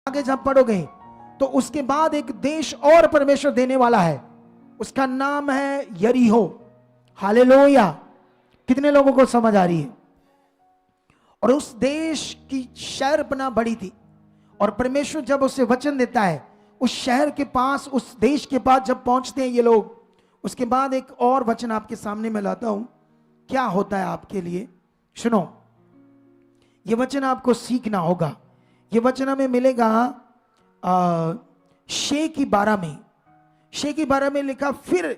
आगे जब पढ़ोगे तो उसके बाद एक देश और परमेश्वर देने वाला है, उसका नाम है यरीहो। हालेलुया। कितने लोगों को समझ आ रही है? और उस देश की शहरपना बड़ी थी, और परमेश्वर जब उसे वचन देता है, उस शहर के पास, उस देश के पास जब पहुंचते हैं ये लोग, उसके बाद एक और वचन आपके सामने मैं लाता हूं, क्या होता है आपके लिए। सुनो, ये वचन आपको सीखना होगा। ये वचन हमें मिलेगा शे की 12 में। शे की 12 में लिखा, फिर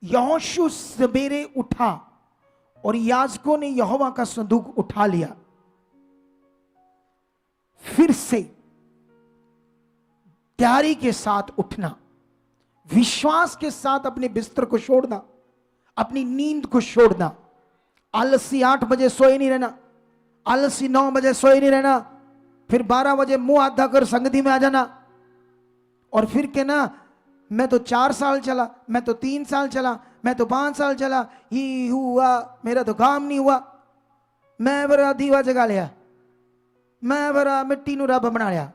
यहोशू सवेरे उठा और याजकों ने यहोवा का संदूक उठा लिया। फिर से तैयारी के साथ उठना, विश्वास के साथ अपने बिस्तर को छोड़ना, अपनी नींद को छोड़ना। आलसी 8 बजे सोए नहीं रहना, आलसी 9 बजे सोए नहीं रहना, फिर 12 बजे मुंह हाथ धोकर संगति में आ जाना, और फिर कहना मैं तो 4 साल चला, मैं तो 3 साल चला, मैं तो 5 साल चला, ही हुआ, मेरा तो काम नहीं हुआ, मैं बड़ा दीवा जगा लिया, मैं बड़ा मिट्टी नू रब बना लिया।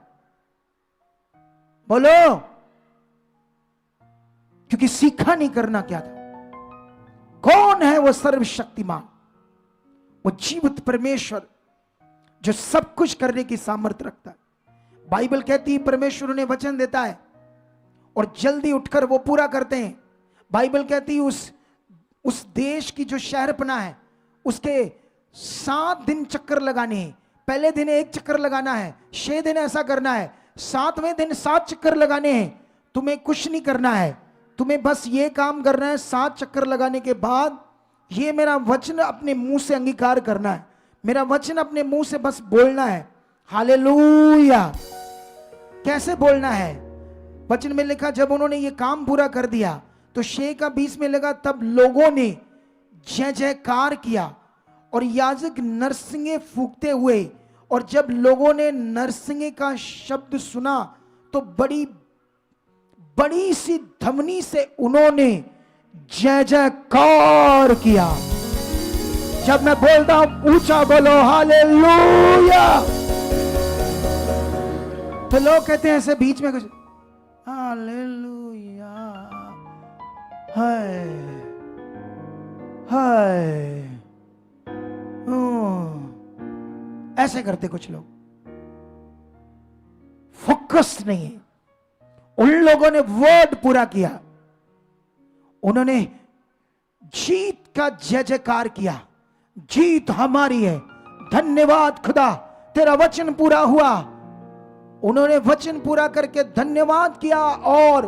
बोलो, क्योंकि सीखा नहीं करना क्या था। कौन है वो सर्वशक्तिमान, वो जीवित परमेश्वर जो सब कुछ करने की सामर्थ्य रखता है। बाइबल कहती है परमेश्वर उन्हें वचन देता है और जल्दी उठकर वो पूरा करते हैं। बाइबल कहती है उस देश की जो शहरपना है, उसके 7 दिन चक्कर लगाने हैं। पहले दिन 1 चक्कर लगाना है, 6 दिन ऐसा करना है, 7वें दिन 7 चक्कर लगाने हैं। तुम्हें कुछ नहीं करना है, तुम्हें बस ये काम करना है। 7 चक्कर लगाने के बाद ये मेरा वचन अपने मुंह से अंगीकार करना है, मेरा वचन अपने मुंह से बस बोलना है। हालेलुया। कैसे बोलना है? वचन में लिखा, जब उन्होंने ये काम पूरा कर दिया तो 6 का 20 में लगा, तब लोगों ने जय जयकार किया और याजक नरसिंगे फूंकते हुए, और जब लोगों ने नरसिंगे का शब्द सुना तो बड़ी बड़ी सी ध्वनि से उन्होंने जय जयकार किया। जब मैं बोलता हूं ऊंचा बोलो हालेलुया, तो लोग कहते हैं ऐसे बीच में कुछ हालेलुया, हाय हाय, ऐसे करते कुछ लोग। फोकस नहीं है। उन लोगों ने वर्ड पूरा किया, उन्होंने जीत का जय जयकार किया। जीत हमारी है, धन्यवाद खुदा, तेरा वचन पूरा हुआ। उन्होंने वचन पूरा करके धन्यवाद किया, और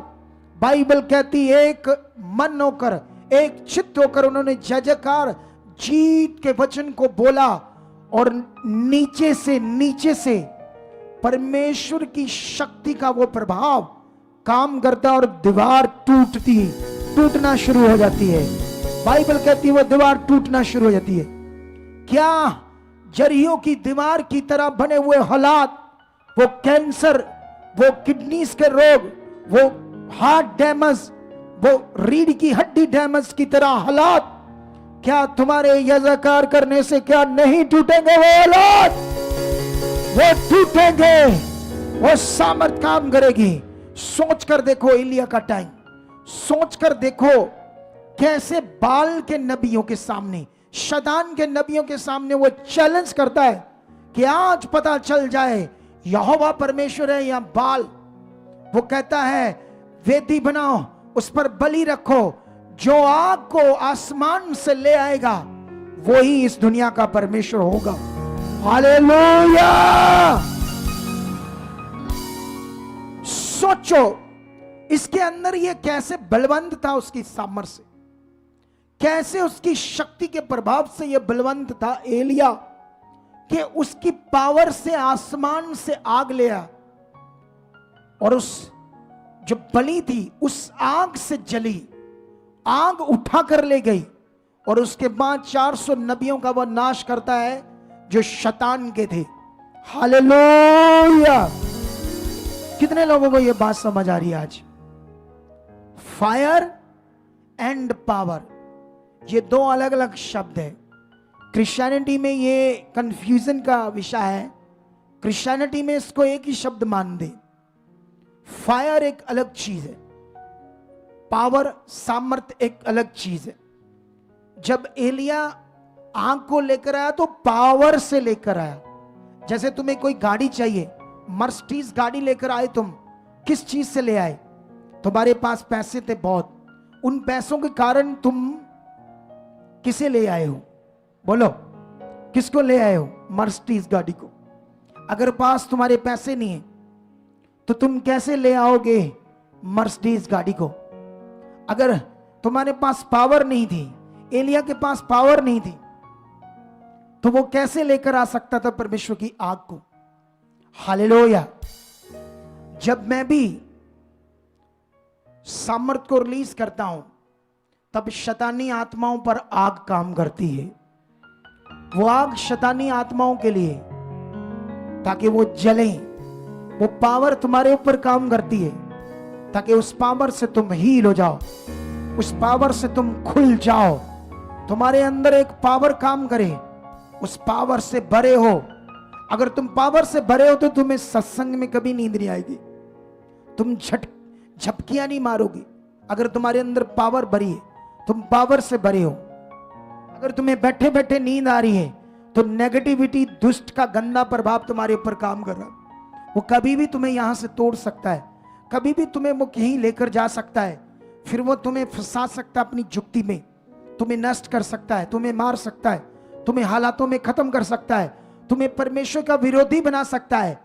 बाइबल कहती एक मन होकर, एक चित्त होकर उन्होंने जय जयकार जीत के वचन को बोला, और नीचे से परमेश्वर की शक्ति का वो प्रभाव काम करता, और दीवार टूटना शुरू हो जाती है। बाइबल कहती है वो दीवार टूटना शुरू हो जाती है। क्या जरियो की दीवार की तरह बने हुए हालात, वो कैंसर, वो किडनीज के रोग, वो हार्ट डैमेज, वो रीढ़ की हड्डी डैमेज की तरह हालात, क्या तुम्हारे यजकार करने से क्या नहीं टूटेंगे? वो हालात वो टूटेंगे, वो सामर्थ काम करेगी। सोच कर देखो एलिया का टाइम, सोच कर देखो कैसे बाल के नबियों के सामने, शैतान के नबियों के सामने वो चैलेंज करता है कि आज पता चल जाए यहोवा परमेश्वर है या बाल। वो कहता है वेदी बनाओ, उस पर बलि रखो, जो आग को आसमान से ले आएगा वही इस दुनिया का परमेश्वर होगा। हालेलुया। सोचो इसके अंदर ये कैसे बलवंत था, उसकी सामर्थ्य से, कैसे उसकी शक्ति के प्रभाव से ये बलवंत था एलिया, कि उसकी पावर से आसमान से आग ले आया, और उस जो बलि थी उस आग से जली, आग उठा कर ले गई, और उसके बाद 400 नबियों का वह नाश करता है जो शैतान के थे। हालेलुया। कितने लोगों को यह बात समझ आ रही है आज? फायर एंड पावर, ये 2 अलग अलग शब्द है। क्रिश्चियनिटी में ये कंफ्यूजन का विषय है क्रिश्चियनिटी में इसको एक ही शब्द मान दे, फायर एक अलग चीज है, पावर सामर्थ एक अलग चीज है। जब एलिया आग को लेकर आया तो पावर से लेकर आया। जैसे तुम्हें कोई गाड़ी चाहिए, मर्सिडीज गाड़ी लेकर आए, तुम किस चीज से ले आए? तुम्हारे पास पैसे थे बहुत, उन पैसों के कारण तुम किसे ले आए हो? बोलो, किसको ले आए हो? मर्सिडीज गाड़ी को। अगर पास तुम्हारे पैसे नहीं है तो तुम कैसे ले आओगे मर्सिडीज गाड़ी को? अगर तुम्हारे पास पावर नहीं थी, एलिया के पास पावर नहीं थी, तो वो कैसे लेकर आ सकता था परमेश्वर की आग को? हालेलुया। जब मैं भी सामर्थ को रिलीज करता हूं तब शैतानी आत्माओं पर आग काम करती है। वो आग शैतानी आत्माओं के लिए, ताकि वो जले। वो पावर तुम्हारे ऊपर काम करती है ताकि उस पावर से तुम हील हो जाओ, उस पावर से तुम खुल जाओ। तुम्हारे अंदर एक पावर काम करे, उस पावर से भरे हो। अगर तुम पावर से भरे हो तो तुम्हें सत्संग में कभी नींद नहीं आएगी, तुम झपकियां नहीं मारोगे। अगर तुम्हारे अंदर पावर भरी है, तुम पावर से भरे हो। अगर तुम्हें बैठे बैठे नींद आ रही है तो नेगेटिविटी, दुष्ट का गंदा प्रभाव तुम्हारे ऊपर काम कर रहा है। वो कभी भी तुम्हें यहां से तोड़ सकता है, कभी भी तुम्हें वो कहीं लेकर जा सकता है, फिर वो तुम्हें फंसा सकता है अपनी जुक्ति में, तुम्हें नष्ट कर सकता है, तुम्हें मार सकता है, तुम्हें हालातों में खत्म कर सकता है, तुम्हें परमेश्वर का विरोधी बना सकता है।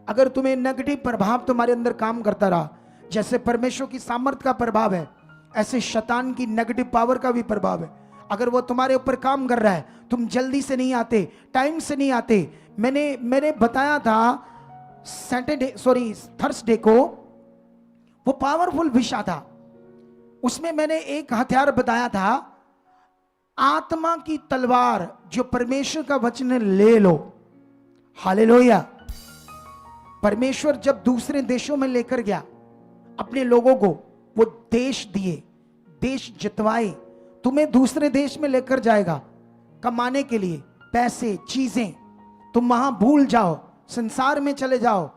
अगर तुम्हें नेगेटिव प्रभाव तुम्हारे अंदर काम करता रहा, जैसे परमेश्वर की सामर्थ्य का प्रभाव है, ऐसे शैतान की नेगेटिव पावर का भी प्रभाव है। अगर वो तुम्हारे ऊपर काम कर रहा है, तुम जल्दी से नहीं आते, टाइम से नहीं आते। मैंने बताया था थर्सडे को, वो पावरफुल विषय था। उसमें मैंने एक हथियार बताया था, आत्मा की तलवार, जो परमेश्वर का वचन है, ले लो। हालेलुया। परमेश्वर जब दूसरे देशों में लेकर गया अपने लोगों को, वो देश दिए, देश जितवाए। तुम्हें दूसरे देश में लेकर जाएगा कमाने के लिए, पैसे, चीजें। तुम वहां भूल जाओ, संसार में चले जाओ।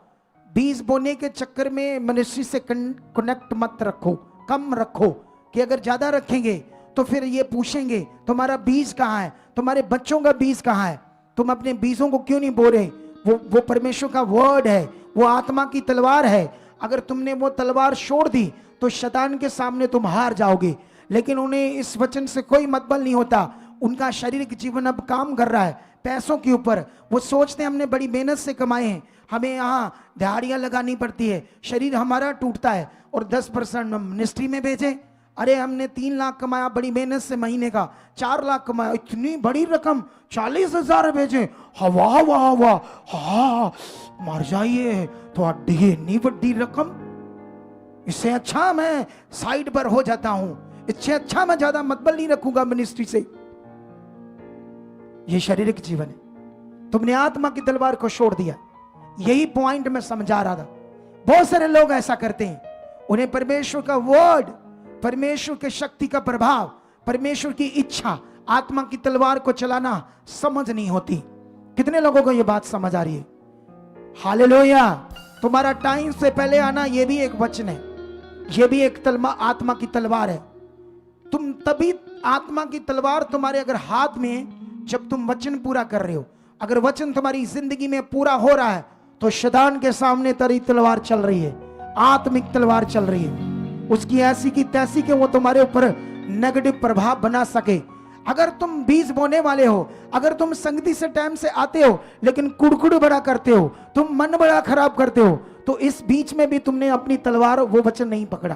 बीज बोने के चक्कर में मिनिस्ट्री से कनेक्ट मत रखो, कम रखो, कि अगर ज्यादा रखेंगे तो फिर ये पूछेंगे तुम्हारा बीज कहाँ है, तुम्हारे बच्चों का बीज कहाँ है, तुम अपने बीजों को क्यों नहीं बो रहे? वो परमेश्वर का वर्ड है, वो आत्मा की तलवार है। अगर तुमने वो तलवार छोड़ दी तो शैतान के सामने तुम हार जाओगे। लेकिन उन्हें इस वचन से कोई मतलब नहीं होता। उनका शारीरिक जीवन अब काम कर रहा है पैसों के ऊपर। वो सोचते हैं हमने बड़ी मेहनत से कमाए हैं, हमें यहाँ दिहाड़ियाँ लगानी पड़ती है, शरीर हमारा टूटता है, और 10% हम मिनिस्ट्री में भेजें। अरे हमने 3 लाख कमाया बड़ी मेहनत से, महीने का 4 लाख कमाया, इतनी बड़ी रकम 40,000 भेजे। हवा हवा हवा, हाँ मर जाइए तो अड्डी इतनी बड़ी रकम। इससे अच्छा मैं साइड पर हो जाता हूं, इससे अच्छा मैं ज्यादा मतबल नहीं रखूंगा मिनिस्ट्री से। ये शारीरिक जीवन है। तुमने आत्मा की तलवार को छोड़ दिया। यही पॉइंट मैं समझा रहा था। बहुत सारे लोग ऐसा करते हैं, उन्हें परमेश्वर का वर्ड, परमेश्वर के शक्ति का प्रभाव, परमेश्वर की इच्छा, आत्मा की तलवार को चलाना समझ नहीं होती। कितने लोगों को यह बात समझ आ रही है? हालेलुया। तुम्हारा टाइम से पहले आना यह भी एक वचन है, यह भी एक आत्मा की तलवार है। तुम तभी, आत्मा की तलवार तुम्हारे अगर हाथ में, जब तुम वचन पूरा कर रहे हो। अगर वचन तुम्हारी जिंदगी में पूरा हो रहा है तो शैतान के सामने तेरी तलवार चल रही है, आत्मिक तलवार चल रही है। उसकी ऐसी की तैसी के वो तुम्हारे ऊपर नेगेटिव प्रभाव बना सके। अगर तुम बीज बोने वाले हो, अगर तुम संगति से टाइम से आते हो लेकिन कुड़कुड़ बड़ा करते हो, तुम मन बड़ा खराब करते हो, तो इस बीच में भी तुमने अपनी तलवार, वो वचन नहीं पकड़ा।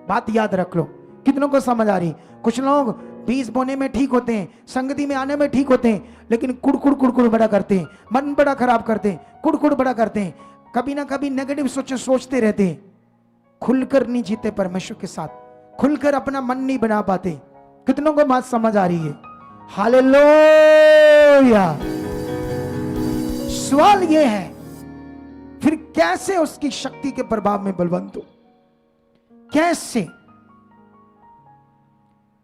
बात याद रख लो। कितनों को समझ आ रही? कुछ लोग बीज बोने में ठीक होते हैं, संगति में आने में ठीक होते हैं, लेकिन कुड़कुड़ बड़ा करते हैं, मन बड़ा खराब करते हैं, कुड़कुड़ बड़ा करते हैं, कभी ना कभी नेगेटिव सोचते रहते हैं। खुलकर नहीं जीते परमेश्वर के साथ, खुलकर अपना मन नहीं बना पाते। कितनों को बात समझ आ रही है? हालेलुया। सवाल यह है, फिर कैसे उसकी शक्ति के प्रभाव में बलवंत हो?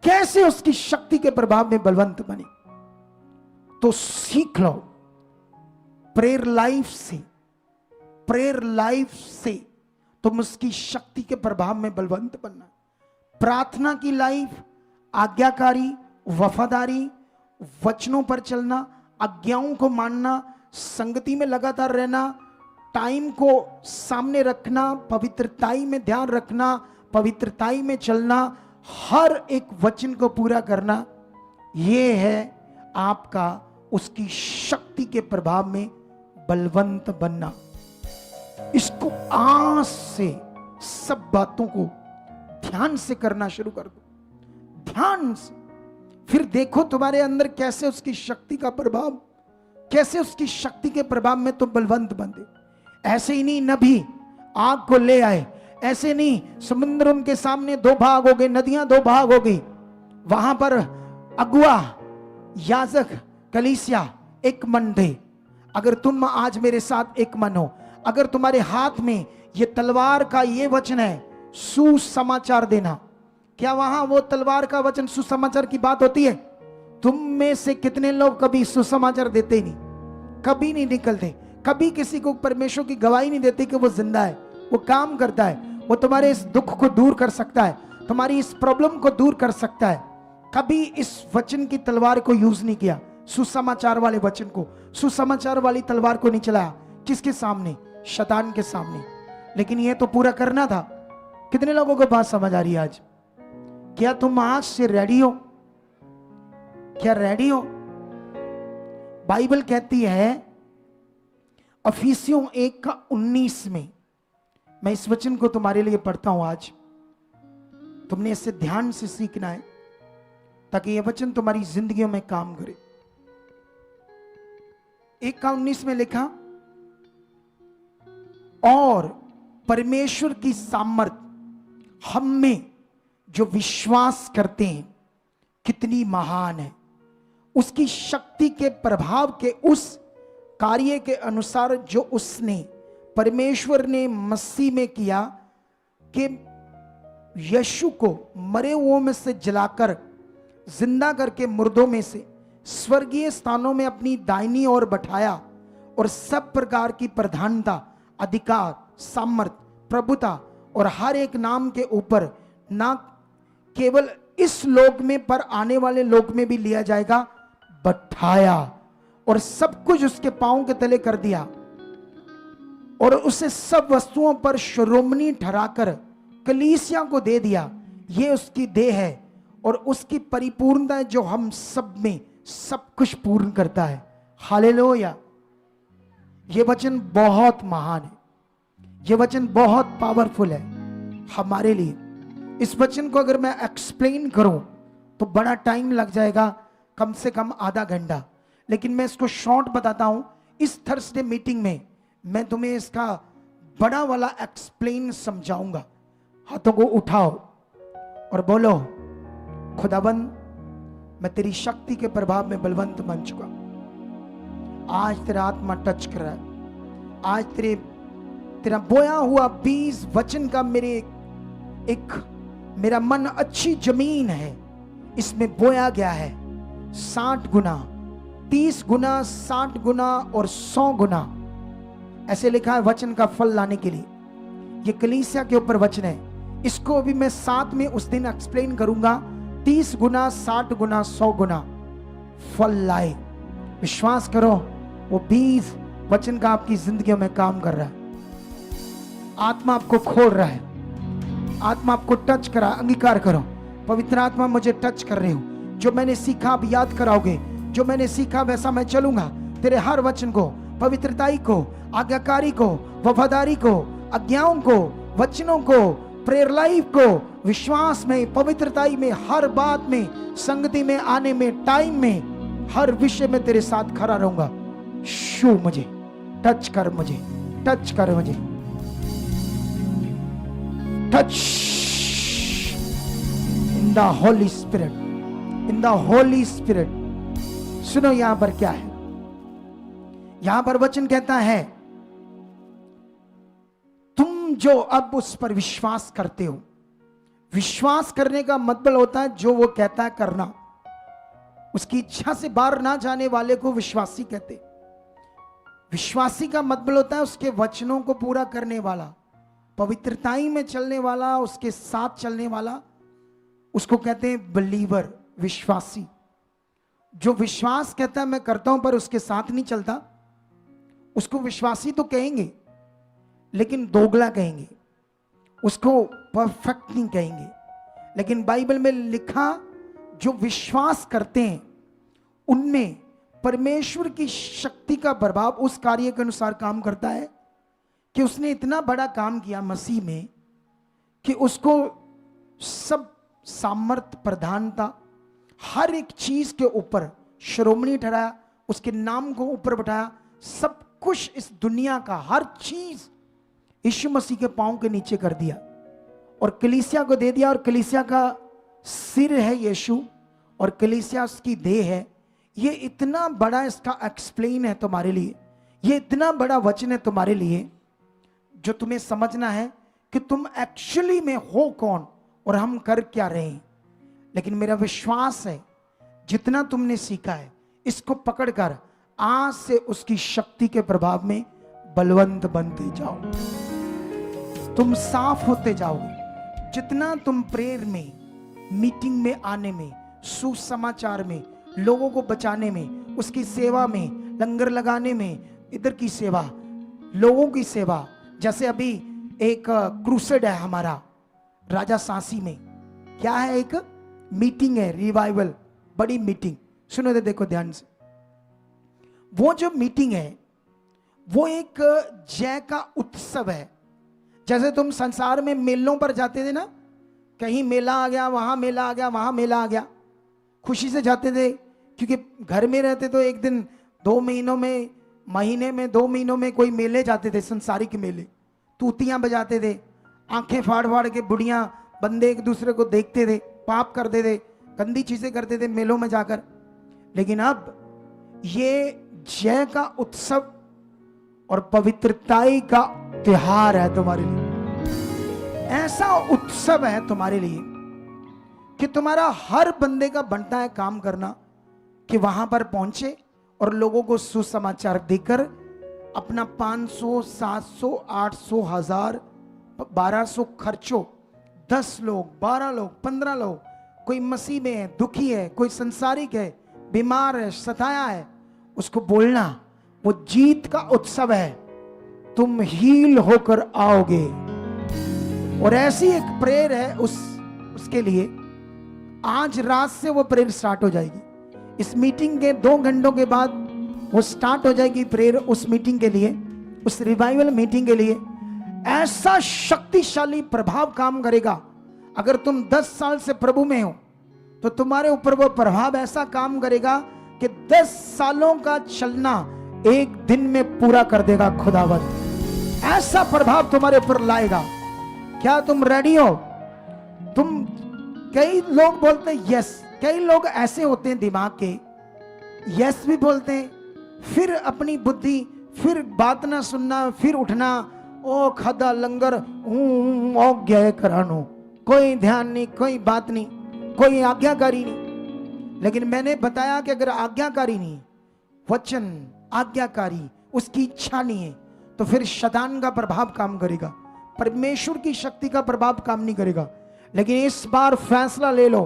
कैसे उसकी शक्ति के प्रभाव में बलवंत बने? तो सीख लो, प्रेयर लाइफ से तुम उसकी शक्ति के प्रभाव में बलवंत बनना। प्रार्थना की लाइफ, आज्ञाकारी, वफादारी, वचनों पर चलना, आज्ञाओं को मानना, संगति में लगातार रहना, टाइम को सामने रखना, पवित्रताई में ध्यान रखना, पवित्रताई में चलना, हर एक वचन को पूरा करना, यह है आपका उसकी शक्ति के प्रभाव में बलवंत बनना। इसको आज से सब बातों को ध्यान से करना शुरू कर दो, ध्यान से। फिर देखो तुम्हारे अंदर कैसे उसकी शक्ति का प्रभाव, कैसे उसकी शक्ति के प्रभाव में तुम बलवंत बनते। ऐसे ही नहीं नबी आग को ले आए, ऐसे नहीं समुद्र उनके सामने दो भाग हो गए, नदियां दो भाग हो गई, वहां पर अगुआ, याजक, कलीसिया एक मन थे। अगर तुम आज मेरे साथ एक मन हो, अगर तुम्हारे हाथ में ये तलवार का ये वचन है सुसमाचार देना, क्या वहां वो तलवार का वचन सुसमाचार की बात होती है? तुम में से कितने लोग कभी सुसमाचार देते ही नहीं, कभी नहीं निकलते, कभी किसी को परमेश्वर की गवाही नहीं देते कि वो जिंदा है, वो काम करता है, वो तुम्हारे इस दुख को दूर कर सकता है, तुम्हारी इस प्रॉब्लम को दूर कर सकता है। कभी इस वचन की तलवार को यूज नहीं किया, सुसमाचार वाले वचन को, सुसमाचार वाली तलवार को नहीं चलाया। किसके सामने? शैतान के सामने। लेकिन ये तो पूरा करना था। कितने लोगों को बात समझ आ रही है आज? क्या तुम आज से रेडी हो? क्या रेडी हो? बाइबल कहती है अफिसियों 1:19 में, मैं इस वचन को तुम्हारे लिए पढ़ता हूं आज, तुमने इसे ध्यान से सीखना है ताकि यह वचन तुम्हारी जिंदगियों में काम करे। 1:19 में लिखा, और परमेश्वर की सामर्थ हम में जो विश्वास करते हैं कितनी महान है, उसकी शक्ति के प्रभाव के उस कार्य के अनुसार जो उसने, परमेश्वर ने मसीह में किया कि यीशु को मरे हुओं में से जलाकर जिंदा करके मुर्दों में से स्वर्गीय स्थानों में अपनी दाहिनी ओर बैठाया, और सब प्रकार की प्रधानता, अधिकार, सामर्थ, प्रभुता और हर एक नाम के ऊपर ना केवल इस लोक में पर आने वाले लोक में भी लिया जाएगा, बैठाया, और सब कुछ उसके पांव के तले कर दिया, और उसे सब वस्तुओं पर शिरोमणि ठहराकर कलीसिया को दे दिया। ये उसकी देह है और उसकी परिपूर्णता है जो हम सब में सब कुछ पूर्ण करता है। हालेलुया। ये वचन बहुत महान है, ये वचन बहुत पावरफुल है हमारे लिए। इस वचन को अगर मैं एक्सप्लेन करूं तो बड़ा टाइम लग जाएगा, कम से कम आधा घंटा, लेकिन मैं इसको शॉर्ट बताता हूं। इस थर्सडे मीटिंग में मैं तुम्हें इसका बड़ा वाला एक्सप्लेन समझाऊंगा। हाथों को उठाओ और बोलो, खुदाबंद मैं तेरी शक्ति के प्रभाव में बलवंत बन चुका। आज तेरा आत्मा टच कर रहा है। आज तेरा बोया हुआ बीज वचन का मेरा मन अच्छी जमीन है, इसमें बोया गया है। 60 गुना, 30 गुना, 60 गुना और 100 गुना, ऐसे लिखा है वचन का फल लाने के लिए। ये कलीसिया के ऊपर वचन है। इसको अभी मैं साथ में उस दिन एक्सप्लेन करूंगा। 30 गुना, 60 गुना, 100 गुना फल लाए। विश्वास करो, वो बीज वचन का आपकी जिंदगी में काम कर रहा है। आत्मा आपको खोल रहा है, आत्मा आपको टच करा। अंगीकार करो, पवित्र आत्मा मुझे टच कर रहे हो। जो मैंने सीखा आप याद कराओगे, जो मैंने सीखा वैसा मैं चलूंगा। तेरे हर वचन को, पवित्रताई को, आज्ञाकारी को, वफादारी को, आज्ञाओं को, वचनों को, प्रेयर लाइफ को, विश्वास में, पवित्रताई में, हर बात में, संगति में आने में, टाइम में, हर विषय में तेरे साथ खड़ा रहूंगा। शू मुझे, टच कर मुझे, टच कर मुझे, touch in the Holi spirit, in the Holi spirit. सुनो यहां पर क्या है। यहां पर वचन कहता है, तुम जो अब उस पर विश्वास करते हो। विश्वास करने का मतलब होता है जो वो कहता है करना। उसकी इच्छा से बाहर ना जाने वाले को विश्वासी कहते। विश्वासी का मतलब होता है उसके वचनों को पूरा करने वाला, पवित्रताई में चलने वाला, उसके साथ चलने वाला, उसको कहते हैं बिलीवर, विश्वासी। जो विश्वास कहता है मैं करता हूं पर उसके साथ नहीं चलता, उसको विश्वासी तो कहेंगे लेकिन दोगला कहेंगे, उसको परफेक्ट नहीं कहेंगे। लेकिन बाइबल में लिखा जो विश्वास करते हैं उनमें परमेश्वर की शक्ति का प्रभाव उस कार्य के अनुसार काम करता है कि उसने इतना बड़ा काम किया मसीह में कि उसको सब सामर्थ प्रधानता हर एक चीज के ऊपर श्रोमणी ठहराया, उसके नाम को ऊपर बैठाया। सब कुछ इस दुनिया का हर चीज यीशु मसीह के पांव के नीचे कर दिया और कलीसिया को दे दिया। और कलीसिया का सिर है यीशु और कलीसिया उसकी देह है। ये इतना बड़ा इसका एक्सप्लेन है तुम्हारे लिए, ये इतना बड़ा वचन है तुम्हारे लिए जो तुम्हें समझना है कि तुम एक्चुअली में हो कौन और हम कर क्या रहे हैं। लेकिन मेरा विश्वास है जितना तुमने सीखा है इसको पकड़कर आज से उसकी शक्ति के प्रभाव में बलवंत बनते जाओ, तुम साफ होते जाओगे। जितना तुम प्रेयर में, मीटिंग में आने में, सुसमाचार में, लोगों को बचाने में, उसकी सेवा में, लंगर लगाने में, इधर की सेवा, लोगों की सेवा, जैसे अभी एक क्रूसेड है हमारा राजा सांसी में, क्या है, एक मीटिंग है, रिवाइवल, बड़ी मीटिंग। सुनो दे, देखो ध्यान से, वो जो मीटिंग है वो एक जय का उत्सव है। जैसे तुम संसार में मेलों पर जाते थे ना, कहीं मेला आ गया, वहां मेला आ गया, वहां मेला आ गया, खुशी से जाते थे क्योंकि घर में रहते तो एक दिन 2 महीनों में, महीने में 2 महीनों में कोई मेले जाते थे, संसारिक मेले, तूतियां बजाते थे, आंखें फाड़ फाड़ के बुढ़ियां बंदे एक दूसरे को देखते थे, पाप करते थे, गंदी चीजें करते थे मेलों में जाकर। लेकिन अब ये जय का उत्सव और पवित्रताई का त्योहार है तुम्हारे लिए। ऐसा उत्सव है तुम्हारे लिए कि तुम्हारा हर बंदे का बनता है काम करना कि वहां पर पहुंचे और लोगों को सुसमाचार देकर अपना 500, 700, 800, 1000, 1200 खर्चो, 10 लोग, 12 लोग, 15 लोग, कोई मसीह में है, दुखी है, कोई संसारिक है, बीमार है, सताया है, उसको बोलना वो जीत का उत्सव है, तुम हील होकर आओगे। और ऐसी एक प्रेयर है उसके लिए आज रात से वो प्रेयर स्टार्ट हो जाएगी। इस मीटिंग के 2 घंटों के बाद वो स्टार्ट हो जाएगी प्रेयर उस मीटिंग के लिए, उस रिवाइवल मीटिंग के लिए। ऐसा शक्तिशाली प्रभाव काम करेगा। अगर तुम 10 साल से प्रभु में हो तो तुम्हारे ऊपर वो प्रभाव ऐसा काम करेगा कि 10 सालों का चलना एक दिन में पूरा कर देगा खुदावंत। ऐसा प्रभाव तुम्हारे ऊपर लाएगा। क्या तुम रेडी हो? तुम, कई लोग बोलते हैं यस, कई लोग ऐसे होते हैं दिमाग के, यस भी बोलते हैं, फिर अपनी बुद्धि, फिर बात ना सुनना, फिर उठना, ओ खदा लंगर ओ गया करानो, कोई ध्यान नहीं, कोई बात नहीं, कोई आज्ञाकारी नहीं। लेकिन मैंने बताया कि अगर आज्ञाकारी नहीं, वचन आज्ञाकारी, उसकी इच्छा नहीं है, तो फिर शैतान का प्रभाव काम करेगा, परमेश्वर की शक्ति का प्रभाव काम नहीं करेगा। लेकिन इस बार फैसला ले लो,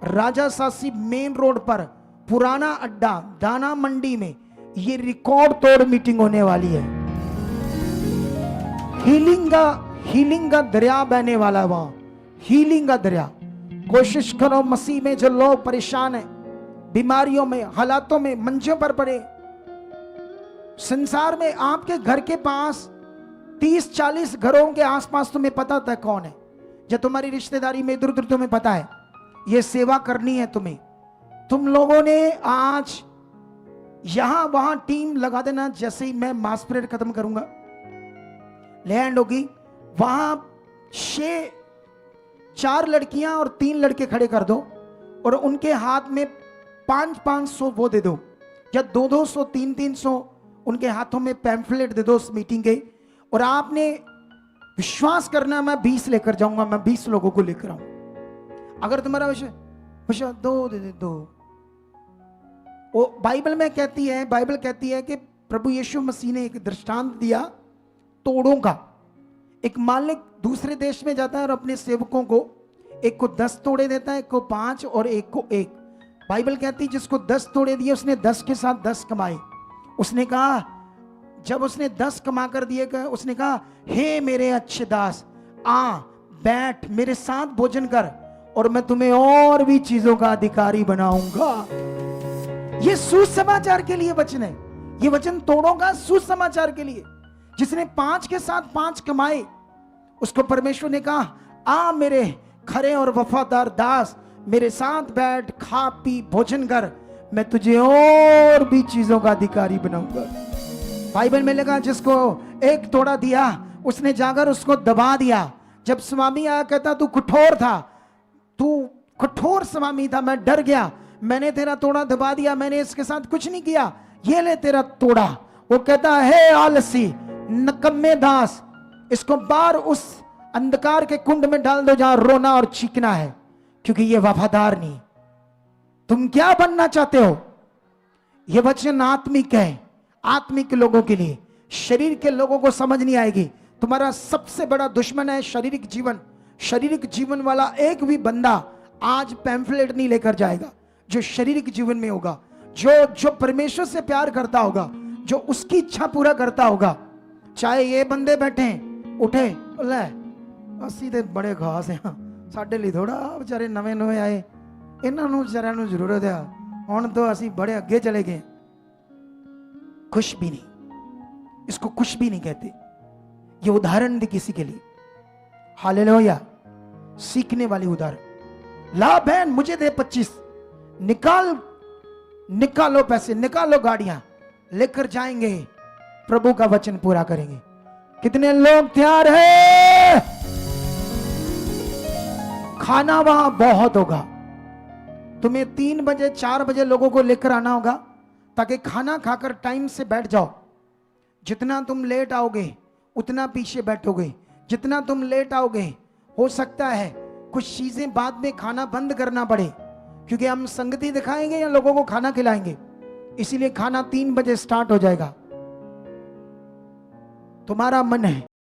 राजा सासी मेन रोड पर पुराना अड्डा दाना मंडी में ये रिकॉर्ड तोड़ मीटिंग होने वाली है। हीलिंग का दरिया बहने वाला है वहां, हीलिंग का दरिया। कोशिश करो मसीह में जो लोग परेशान हैं, बीमारियों में, हालातों में, मंचों पर पड़े, संसार में आपके घर के पास 30-40 घरों के आसपास तुम्हें पता होता है कौन है, जो तुम्हारी रिश्तेदारी में इधर उधर तुम्हें पता है, ये सेवा करनी है तुम्हें। तुम लोगों ने आज यहां वहां टीम लगा देना। जैसे ही मैं मास प्रेयर खत्म करूंगा, लैंड होगी, वहां 4 लड़कियां और 3 लड़के खड़े कर दो और उनके हाथ में 500 वो दे दो, या 200, 300 उनके हाथों में पैम्फलेट दे दो उस मीटिंग के। और आपने विश्वास करना, मैं 20 लेकर जाऊंगा, मैं 20 लोगों को लेकर आऊं। अगर तुम्हारा विषय 2 दे दे 2, वो बाइबल में कहती है, बाइबल कहती है कि प्रभु यीशु मसीह ने एक दृष्टांत दिया तोड़ों का। एक मालिक दूसरे देश में जाता है और अपने सेवकों को, एक को 10 तोड़े देता है, एक को 5 और एक को 1। बाइबल कहती है जिसको 10 तोड़े दिए उसने 10 के साथ 10 कमाए। उसने कहा, जब उसने 10 कमा कर दिए उसने कहा, हे मेरे अच्छे दास, आ बैठ मेरे साथ भोजन कर और मैं तुम्हें और भी चीजों का अधिकारी बनाऊंगा। ये सुसमाचार के लिए वचन है। ये वचन तोड़ों का सुसमाचार के लिए। जिसने 5 के साथ 5 कमाए उसको परमेश्वर ने कहा, आ मेरे खरे और वफादार दास, मेरे साथ बैठ, खा पी भोजन कर, मैं तुझे और भी चीजों का अधिकारी बनाऊंगा। बाइबल में लगा जिसको 1 तोड़ा दिया उसने जाकर उसको दबा दिया। जब स्वामी आया कहता तू कठोर था, तू कठोर स्वामी था, मैं डर गया, मैंने तेरा तोड़ा दबा दिया, मैंने इसके साथ कुछ नहीं किया, ये ले तेरा तोड़ा। वो कहता है आलसी नकम्मे दास, इसको बाहर उस अंधकार के कुंड में डाल दो जहां रोना और चीखना है, क्योंकि ये वफादार नहीं। तुम क्या बनना चाहते हो? ये वचन आत्मिक है, आत्मिक लोगों के लिए। शरीर के लोगों को समझ नहीं आएगी। तुम्हारा सबसे बड़ा दुश्मन है शारीरिक जीवन। शारीरिक जीवन वाला एक भी बंदा आज पैम्फलेट नहीं लेकर जाएगा। जो शारीरिक जीवन में होगा, जो परमेश्वर से प्यार करता होगा, जो उसकी इच्छा पूरा करता होगा, चाहे ये बंदे बैठे उठे ले असी ते बड़े खास हैं, साडे लिए थोड़ा, बेचारे नवे नवे आए, इन्हों बेचारियों को जरूरत है, हुण तो असी बड़े अगे चले गए। खुश भी नहीं, इसको खुश भी नहीं कहते। ये उदाहरण दी किसी के लिए। हालेलुया, सीखने वाली उदाहरण। ला बहन मुझे दे 25, निकालो पैसे, निकालो गाड़ियां, लेकर जाएंगे, प्रभु का वचन पूरा करेंगे। कितने लोग तैयार हैं? खाना वहां बहुत होगा। तुम्हें 3 बजे 4 बजे लोगों को लेकर आना होगा ताकि खाना खाकर टाइम से बैठ जाओ। जितना तुम लेट आओगे उतना पीछे बैठोगे। जितना तुम लेट आओगे हो सकता है कुछ चीजें बाद में खाना बंद करना पड़े, क्योंकि हम संगति दिखाएंगे या लोगों को खाना खिलाएंगे। इसीलिए खाना 3 बजे स्टार्ट हो जाएगा। तुम्हारा मन है